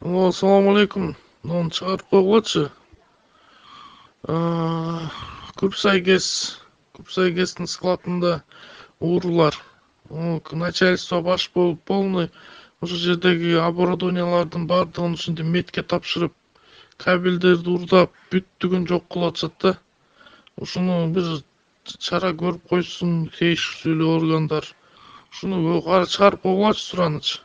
Assalamu алейкум. Мынаны чыгарып койгулачы. Күпсайгестин складында уурулар. Начальство баш болуп полный ошол жердеги оборудованиялардын баардыгын ушинтип метке тапшырып, кабелдерди урдап, бүттүгүн жок кылып атышат да. Ушуну бир чара көрүп койсун тийиштүү органдар. Ушуну чыгарып койгулачы суранычы.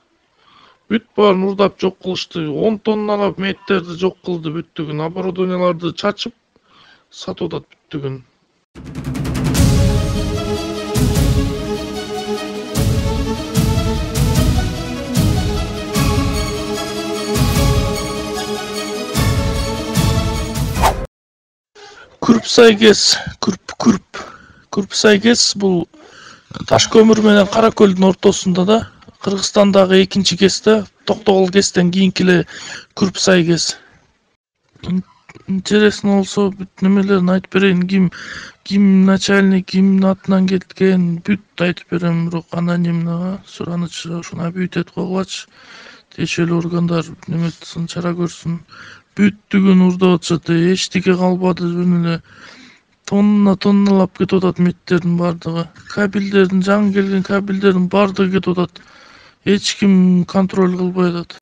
Бүт баарын урдап жок кылышты. 10 тонналап меттерди жок кылды бүттүгүн. Оборудованияларды чачып сатып атат бүттүгүн. Күрпсайгес бул таш көмүр менен Кара көлдүн ортосунда да. Кыргызстандагы экинчи ГЭС да. Токтогул ГЭСтен кийинки эле Күрпсайгес. Интересно болсо бүт немелерин айтып берейин. Ким начальник, кимдин атынан кеткен, бүт айтып берем. Бирок анонимно суранычы ушуну бүт этип койгулачы. Тиешелүү органдар неметсин, чара көрсүн. Бүттүгүн урдап атышат. Эчтеке калбады, жөн эле тонналап кетип атат меттердин баардыгы. Кабелдердин, жаңы келген кабелдердин баардыгы кетип атат. Эч ким контроль кылбай атат.